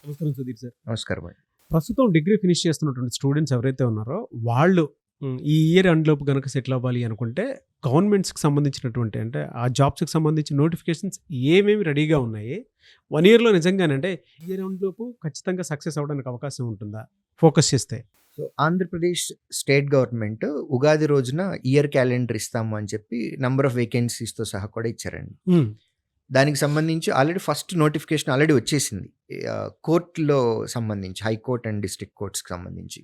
నమస్కారం సుధీర్ సార్. నమస్కారం అండి. ప్రస్తుతం డిగ్రీ ఫినిష్ చేస్తున్నటువంటి స్టూడెంట్స్ ఎవరైతే ఉన్నారో వాళ్ళు ఈ ఇయర్ ఎండ్‌లోపు గనక సెటిల్ అవ్వాలి అనుకుంటే గవర్నమెంట్స్‌కి సంబంధించినటువంటి అంటే ఆ జాబ్స్‌కి సంబంధించిన నోటిఫికేషన్స్ ఏమేమి రెడీగా ఉన్నాయి? 1 ఇయర్‌లో నిజంగానంటే ఇయర్ ఎండ్‌లోపు ఖచ్చితంగా సక్సెస్ అవ్వడానికి అవకాశం ఉంటుందా? ఫోకస్ చేస్తే. So, Andhra Pradesh state government Ugadi రోజున ఇయర్ క్యాలెండర్ ఇస్తాము అని చెప్పి నంబర్ ఆఫ్ వేకెన్సీస్‌తో సహా కూడా ఇచ్చారండి. హ్మ్. దానికి సంబంధించి ఆల్రెడీ ఫస్ట్ నోటిఫికేషన్ ఆల్రెడీ వచ్చేసింది. కోర్ట్‌లో సంబంధించి హైకోర్ట్ అండ్ డిస్ట్రిక్ట్ కోర్ట్స్‌కి సంబంధించి.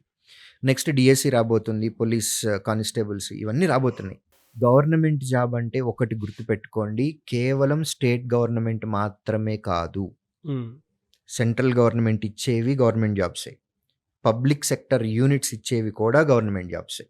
నెక్స్ట్ డీఎస్సీ రాబోతుంది. పోలీస్ కానిస్టేబుల్స్ ఇవన్నీ రాబోతున్నాయి. గవర్నమెంట్ జాబ్ అంటే ఒకటి గుర్తుపెట్టుకోండి. కేవలం స్టేట్ గవర్నమెంట్ మాత్రమే కాదు. హ్మ్. సెంట్రల్ గవర్నమెంట్ ఇచ్చేవి గవర్నమెంట్ జాబ్సే. పబ్లిక్ సెక్టర్ యూనిట్స్ ఇచ్చేవి కూడా గవర్నమెంట్ జాబ్సే.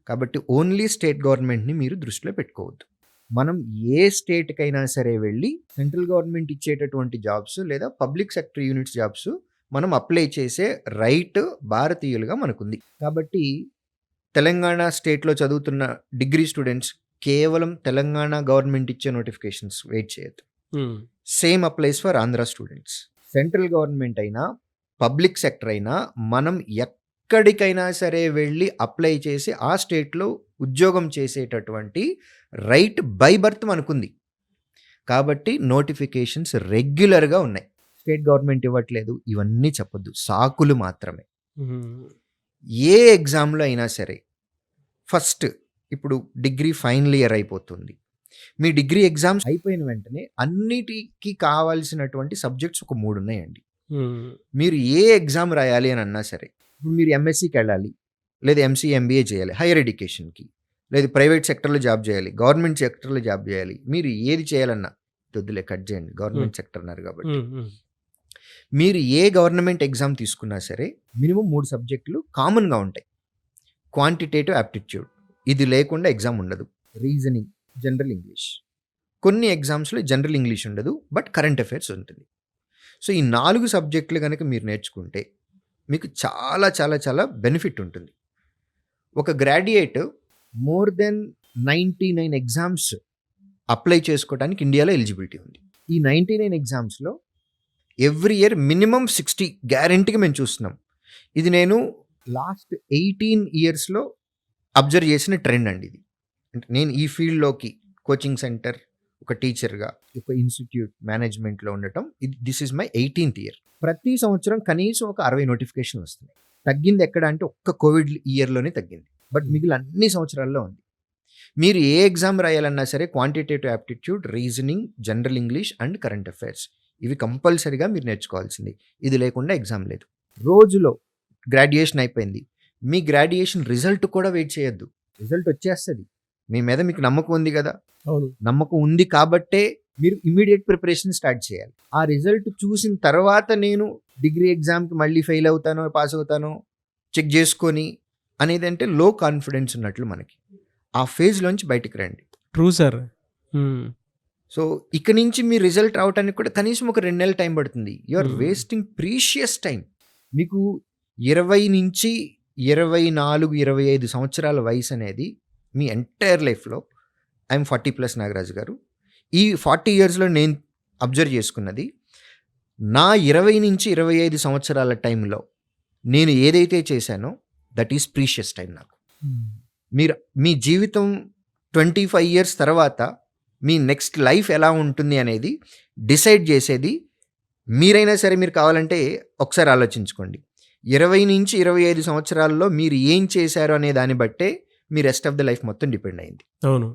కాబట్టి ఓన్లీ స్టేట్ గవర్నమెంట్‌ని మీరు దృష్టిలో పెట్టుకోవద్దు. మనం ఏ స్టేట్‌కైనా సరే వెళ్ళి సెంట్రల్ గవర్నమెంట్ ఇచ్చేటటువంటి జాబ్స్ లేదా పబ్లిక్ సెక్టర్ యూనిట్స్ జాబ్స్ మనం అప్లై చేసే రైట్ భారతీయులుగా మనకుంది. కాబట్టి తెలంగాణ స్టేట్‌లో చదువుతున్న డిగ్రీ స్టూడెంట్స్ కేవలం తెలంగాణ గవర్నమెంట్ ఇచ్చే నోటిఫికేషన్స్ వెయిట్ చేయొద్దు. హ్మ్. Same applies for Andhra students. Central government అయినా, పబ్లిక్ సెక్టర్ అయినా మనం ఎక్కడికైనా సరే వెళ్ళి అప్లై చేసి ఆ స్టేట్‌లో ఉద్యోగం చేసేటటువంటి రైట్ బై బర్త్ మనకుంది. కాబట్టి నోటిఫికేషన్స్ రెగ్యులర్‌గా ఉన్నాయి. స్టేట్ గవర్నమెంట్ ఇవ్వట్లేదు ఇవన్నీ చెప్పొద్దు. సాకులు మాత్రమే. హ్మ్. ఏ ఎగ్జామ్‌లో అయినా సరే ఫస్ట్ ఇప్పుడు డిగ్రీ ఫైనల్ ఇయర్ అయిపోతుంది. మీ డిగ్రీ ఎగ్జామ్స్ అయిపోయిన వెంటనే అన్నిటికి కావాల్సినటువంటి సబ్జెక్ట్స్ ఒక 3 ఉన్నాయండి. హ్మ్. మీరు ఏ ఎగ్జామ్ రాయాలి అని అన్నా సరే, ఇప్పుడు మీరు ఎంఎస్సీకి వెళ్ళాలి, లేదా ఎంసీఏ, ఎంబీఏ చేయాలి హైయర్ ఎడ్యుకేషన్‌కి, లేదు ప్రైవేట్ సెక్టర్‌లో జాబ్ చేయాలి, గవర్నమెంట్ సెక్టర్‌లో జాబ్ చేయాలి. మీరు ఏది చేయాలన్నా వద్దులే కట్ చేయండి. గవర్నమెంట్ సెక్టర్ అన్నారు కాబట్టి. హ్మ్. హ్మ్. మీరు ఏ గవర్నమెంట్ ఎగ్జామ్ తీసుకున్నా సరే మినిమమ్ 3 సబ్జెక్టులు కామన్‌గా ఉంటాయి. క్వాంటిటేటివ్ యాప్టిట్యూడ్ ఇది లేకుండా ఎగ్జామ్ ఉండదు. Reasoning, general English. కొన్ని ఎగ్జామ్స్‌లో జనరల్ ఇంగ్లీష్ ఉండదు. బట్ కరెంట్ అఫైర్స్ ఉంటుంది. సో, ఈ 4 సబ్జెక్టులు గనక మీరు నేర్చుకుంటే మీకు చాలా చాలా చాలా బెనిఫిట్ ఉంటుంది. ఒక graduate more than 99 exams apply చేసుకోవడానికి ఇండియాలో ఎలిజిబిలిటీ ఉంది. ఈ 99 ఎగ్జామ్స్‌లో ఎవ్రీ ఇయర్ మినిమమ్ 60 గ్యారంటీగా మేము చూస్తున్నాం. ఇది నేను లాస్ట్ 18 ఇయర్స్‌లో అబ్జర్వ్ చేసిన ట్రెండ్ అండి ఇది. అంటే నేను ఈ ఫీల్డ్‌లోకి కోచింగ్ సెంటర్, ఒక టీచర్‌గా, ఒక ఇన్‌స్టిట్యూట్ మేనేజ్మెంట్‌లో ఉండటం దిస్ ఈజ్ మై 18థ్ ఇయర్. ప్రతి సంవత్సరం కనీసం ఒక 60 నోటిఫికేషన్‌లు వస్తున్నాయి. తగ్గింది ఎక్కడ అంటే ఒక్క కోవిడ్ ఇయర్‌లోనే తగ్గింది. బట్ మిగిలిన అన్ని సంవత్సరాల్లో ఉంది. మీరు ఏ ఎగ్జామ్ రాయాలన్నా సరే quantitative aptitude, reasoning, general English and current affairs ఇవి కంపల్సరీగా మీరు నేర్చుకోవాల్సింది. ఇది లేకుండా ఎగ్జామ్ లేదు. రోజులో గ్రాడ్యుయేషన్ అయిపోయింది. మీ గ్రాడ్యుయేషన్ రిజల్ట్ కూడా వెయిట్ చేయొద్దు. రిజల్ట్ వచ్చేస్తది. మీ మీద మీకు నమ్మకం ఉంది గదా! అవును. నమ్మకం ఉంది కాబట్టే మీరు ఇమ్మీడియేట్ ప్రిపరేషన్ స్టార్ట్ చేయాలి. ఆ రిజల్ట్ చూసిన తర్వాత నేను డిగ్రీ ఎగ్జామ్‌కి మళ్ళీ ఫెయిల్ అవుతానో, పాస్ అవుతానో చెక్ చేసుకొని అనేదంటే లో కాన్ఫిడెన్స్ ఉన్నట్లు మనకి. ఆ ఫేజ్‌లోంచి బయటికి రండి. True sir. హ్మ్. సో, ఇక నుంచి మీ రిజల్ట్ రావటానికి కూడా కనీసం ఒక 2 నెలలు టైం పడుతుంది. యూ ఆర్ హ్మ్. Wasting precious time. మీకు 20-24, 25 సంవత్సరాల వయసనేది మీ ఎంటైర్ లైఫ్‌లో ఐయామ్ 40+ నాగరాజు గారు. ఈ 40 ఇయర్స్‌లో నేను అబ్జర్వ్ చేసుకున్నది నా 20-25 సంవత్సరాల టైంలో నేను ఏదైతే చేశానో దట్ ఈస్ ప్రీషియస్ టైమ్ నాకు. హ్మ్. మీరు మీ జీవితం 25 ఇయర్స్ తర్వాత మీ నెక్స్ట్ లైఫ్ ఎలా ఉంటుంది అనేది డిసైడ్ చేసేది మీరైనా సరే. మీరు కావాలంటే ఒకసారి ఆలోచించుకోండి. 20-25 సంవత్సరాల్లో మీరు ఏం చేశారు అనే దాన్ని బట్టే me rest of the life మొత్తం డిపెండ్ అయింది. అవును.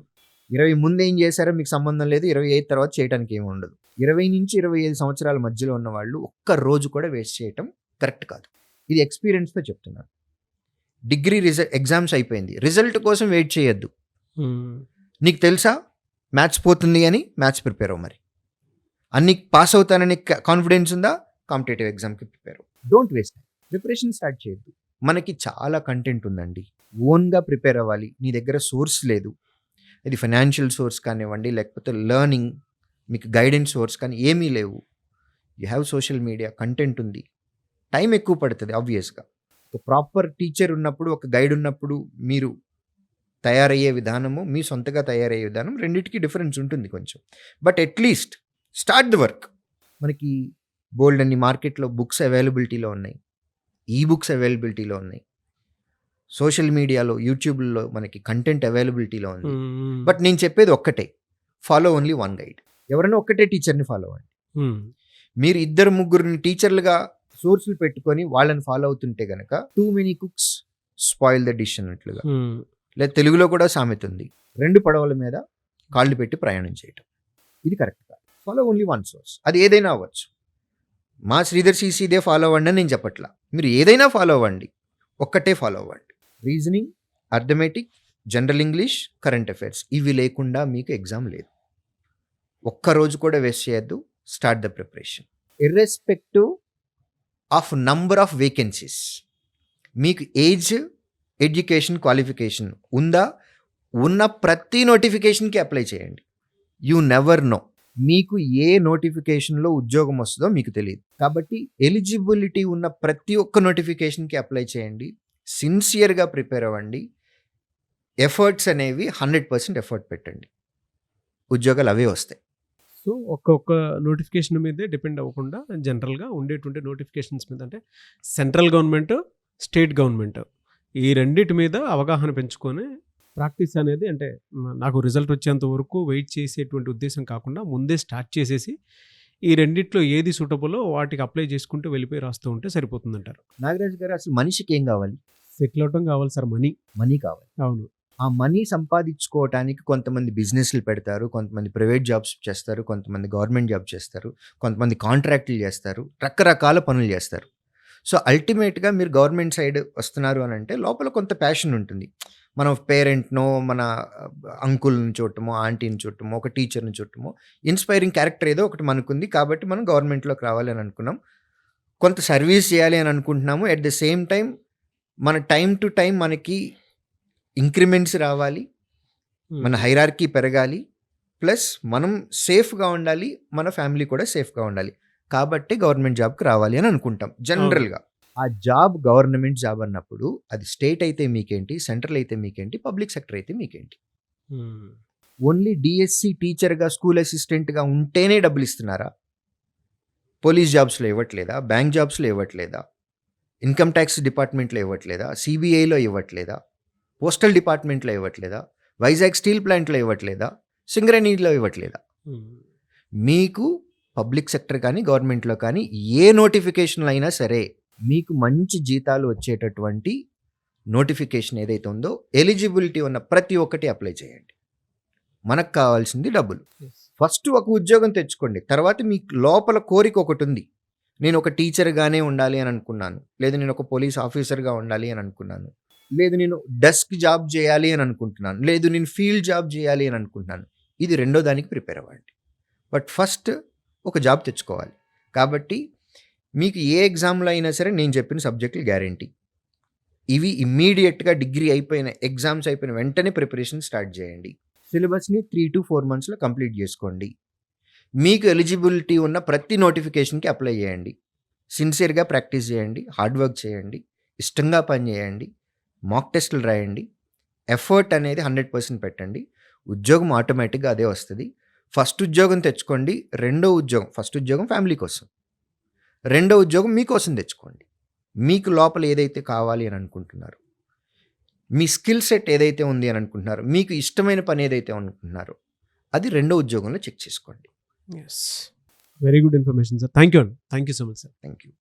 20 ముందు ఏం చేశారో మీకు సంబంధం లేదు. 25 తర్వాత చేయడానికి ఏమి ఉండదు. 20-25 సంవత్సరాల మధ్యలో ఉన్న వాళ్ళు ఒక్క రోజు కూడా వేస్ట్ చేయటం కరెక్ట్ కాదు. ఇది ఎక్స్‌పీరియన్స్‌తో చెప్తున్నాను. డిగ్రీ ఎగ్జామ్స్ అయిపోయింది. రిజల్ట్ కోసం వెయిట్ చేయొద్దు. హ్మ్. నీకు తెలుసా మ్యాథ్స్ పోతుంది అని మ్యాథ్స్ ప్రిపేర్ అవ్వు మరి. అన్ని పాస్ అవుతానని కాన్ఫిడెన్స్ ఉందా? కాంపిటేటివ్ ఎగ్జామ్‌కి ప్రిపేర్ అవ్వు. Don't waste time. Preparation start చేయొద్దు. మనకి చాలా కంటెంట్ ఉందండి. ఓన్‌గా ప్రిపేర్ అవ్వాలి. నీ దగ్గర సోర్స్ లేదు. ఇది ఫైనాన్షియల్ సోర్స్ కానివ్వండి, లేకపోతే లెర్నింగ్, మీకు గైడెన్స్ సోర్స్ కానీ ఏమీ లేవు. You have social media, content ఉంది. టైం ఎక్కువ పడుతుంది ఆబ్వియస్‌గా. ఒక ప్రాపర్ టీచర్ ఉన్నప్పుడు, ఒక గైడ్ ఉన్నప్పుడు మీరు తయారయ్యే విధానము, మీ సొంతగా తయారయ్యే విధానం రెండిటికి డిఫరెన్స్ ఉంటుంది కొంచెం. But at least start the work. మనకి బోల్డ్ అన్ని మార్కెట్లో బుక్స్ అవైలబిలిటీలో ఉన్నాయి, ఈ బుక్స్ అవైలబిలిటీలో ఉన్నాయి, సోషల్ మీడియాలో యూట్యూబ్లో మనకి కంటెంట్ అవైలబిలిటీలో ఉంది. బట్ నేను చెప్పేది ఒక్కటే, ఫాలో ఓన్లీ వన్ గైడ్. ఎవరైనా ఒక్కటే టీచర్ని ఫాలో అవ్వండి. మీరు ఇద్దరు ముగ్గురిని టీచర్లుగా సోర్సులు పెట్టుకొని వాళ్ళని ఫాలో అవుతుంటే గనక too many cooks spoil the dish అన్నట్లుగా. లేదా తెలుగులో కూడా సామెత ఉంది, 2 పడవల మీద కాళ్ళు పెట్టి ప్రయాణం చేయటం. ఇది కరెక్ట్ కాదు. ఫాలో ఓన్లీ వన్ సోర్స్, అది ఏదైనా అవ్వచ్చు. మా శ్రీధర్ సిసి ఇదే ఫాలో అవ్వండి అని నేను చెప్పట్లా, మీరు ఏదైనా ఫాలో అవ్వండి, ఒక్కటే ఫాలో అవ్వండి. Reasoning, arithmetic, general English, current affairs, ఇవి లేకుండా మీకు ఎగ్జామ్ లేదు. ఒక్కరోజు కూడా వేస్ట్ చేయొద్దు. Start the preparation irrespective of number of vacancies. మీకు ఏజ్, ఎడ్యుకేషన్, క్వాలిఫికేషన్ ఉందా, ఉన్న ప్రతి నోటిఫికేషన్కి అప్లై చేయండి. యూ నెవర్ నో మీకు ఏ నోటిఫికేషన్లో ఉద్యోగం వస్తుందో మీకు తెలియదు. కాబట్టి ఎలిజిబిలిటీ ఉన్న ప్రతి ఒక్క నోటిఫికేషన్కి అప్లై చేయండి. సిన్సియర్గా ప్రిపేర్ అవ్వండి. ఎఫర్ట్స్ అనేవి 100% ఎఫర్ట్ పెట్టండి, ఉద్యోగాలు అవే వస్తాయి. సో ఒక్కొక్క నోటిఫికేషన్ మీదే డిపెండ్ అవ్వకుండా జనరల్గా ఉండేటువంటి నోటిఫికేషన్స్ మీద, అంటే సెంట్రల్ గవర్నమెంట్, స్టేట్ గవర్నమెంట్, ఈ రెండింటి మీద అవగాహన పెంచుకొని ప్రాక్టీస్ అనేది, అంటే నాకు రిజల్ట్ వచ్చేంత వరకు వెయిట్ చేసేటువంటి ఉద్దేశం కాకుండా ముందే స్టార్ట్ చేసేసి ఈ రెండిట్లో ఏది సూటబుల్లో వాటికి అప్లై చేసుకుంటూ వెళ్ళిపోయి రాస్తూ ఉంటే సరిపోతుందంటారు. నాగరాజు గారు, అసలు మనిషికి ఏం కావాలి? సెటిల్ అవటం కావాలి సార్, మనీ కావాలి. అవును. ఆ మనీ సంపాదించుకోవటానికి కొంతమంది బిజినెస్లు పెడతారు, కొంతమంది ప్రైవేట్ జాబ్స్ చేస్తారు, కొంతమంది గవర్నమెంట్ జాబ్ చేస్తారు, కొంతమంది కాంట్రాక్టులు చేస్తారు, రకరకాల పనులు చేస్తారు. సో అల్టిమేట్గా మీరు గవర్నమెంట్ సైడ్ వస్తున్నారు అని అంటే లోపల కొంత ప్యాషన్ ఉంటుంది. మనం పేరెంట్నో, మన అంకుల్ని చూడటమో, ఆంటీని చూడటమో, ఒక టీచర్ని చూడటమో, ఇన్స్పైరింగ్ క్యారెక్టర్ ఏదో ఒకటి మనకుంది కాబట్టి మనం గవర్నమెంట్లోకి రావాలి అని అనుకున్నాం. కొంత సర్వీస్ చేయాలి అని అనుకుంటున్నాము. ఎట్ ద సేమ్ టైం మన టైం టు టైం మనకి ఇంక్రిమెంట్స్ రావాలి, మన హైరార్కీ పెరగాలి, ప్లస్ మనం సేఫ్గా ఉండాలి, మన ఫ్యామిలీ కూడా సేఫ్గా ఉండాలి. కాబట్టి గవర్నమెంట్ జాబ్కి రావాలి అని అనుకుంటాం జనరల్గా. ఆ జాబ్ గవర్నమెంట్ జాబ్ అన్నప్పుడు అది స్టేట్ అయితే మీకేంటి, సెంట్రల్ అయితే మీకేంటి, పబ్లిక్ సెక్టర్ అయితే మీకేంటి. ఓన్లీ డిఎస్సి టీచర్గా, స్కూల్ అసిస్టెంట్గా ఉంటేనే డబ్బులు ఇస్తున్నారా? పోలీస్ జాబ్స్లో ఇవ్వట్లేదా? బ్యాంక్ జాబ్స్లో ఇవ్వట్లేదా? ఇన్కమ్ ట్యాక్స్ డిపార్ట్మెంట్లో ఇవ్వట్లేదా? సిబిఐలో ఇవ్వట్లేదా? పోస్టల్ డిపార్ట్మెంట్లో ఇవ్వట్లేదా? వైజాగ్ స్టీల్ ప్లాంట్లో ఇవ్వట్లేదా? సింగరేణిలో ఇవ్వట్లేదా? మీకు పబ్లిక్ సెక్టర్ కానీ గవర్నమెంట్లో కానీ ఏ నోటిఫికేషన్లు అయినా సరే మీకు మంచి జీతాలు వచ్చేటటువంటి నోటిఫికేషన్ ఏదైతే ఉందో ఎలిజిబిలిటీ ఉన్న ప్రతి ఒక్కటి అప్లై చేయండి. మనకు కావాల్సింది డబ్బులు. ఫస్ట్ ఒక ఉద్యోగం తెచ్చుకోండి, తర్వాత మీకు లోపల కోరిక ఒకటి ఉంది, నేను ఒక టీచర్గానే ఉండాలి అని అనుకున్నాను, లేదు నేను ఒక పోలీస్ ఆఫీసర్గా ఉండాలి అని అనుకున్నాను, లేదు నేను డెస్క్ జాబ్ చేయాలి అని అనుకుంటున్నాను, లేదు నేను ఫీల్డ్ జాబ్ చేయాలి అని అనుకుంటున్నాను. ఇది రెండో దానికి ప్రిపేర్ అవ్వండి. బట్ ఫస్ట్ ఒక జాబ్ తెచ్చుకోవాలి. కాబట్టి మీకు ఏ ఎగ్జామ్లో అయినా సరే నేను చెప్పిన సబ్జెక్టులు గ్యారంటీ. ఇవి ఇమ్మీడియట్గా డిగ్రీ అయిపోయిన ఎగ్జామ్స్ అయిపోయిన వెంటనే ప్రిపరేషన్ స్టార్ట్ చేయండి. సిలబస్ని 3 to 4 monthsలో కంప్లీట్ చేసుకోండి. మీకు ఎలిజిబిలిటీ ఉన్న ప్రతి నోటిఫికేషన్కి అప్లై చేయండి. సిన్సియర్గా ప్రాక్టీస్ చేయండి, హార్డ్ వర్క్ చేయండి, ఇష్టంగా పని చేయండి, మాక్ టెస్టులు రాయండి. ఎఫర్ట్ అనేది 100% పెట్టండి. ఉద్యోగం ఆటోమేటిక్గా అదే వస్తుంది. ఫస్ట్ ఉద్యోగం తెచ్చుకోండి, ఫస్ట్ ఉద్యోగం ఫ్యామిలీ కోసం, రెండో ఉద్యోగం మీకోసం తెచ్చుకోండి. మీకు లోపల ఏదైతే కావాలి అని అనుకుంటున్నారు, మీ స్కిల్ సెట్ ఏదైతే ఉంది అని అనుకుంటున్నారు, మీకు ఇష్టమైన పని ఏదైతే అనుకుంటున్నారో అది రెండో ఉద్యోగంలో చెక్ చేసుకోండి. Very good information sir. Thank you so much sir. Thank you.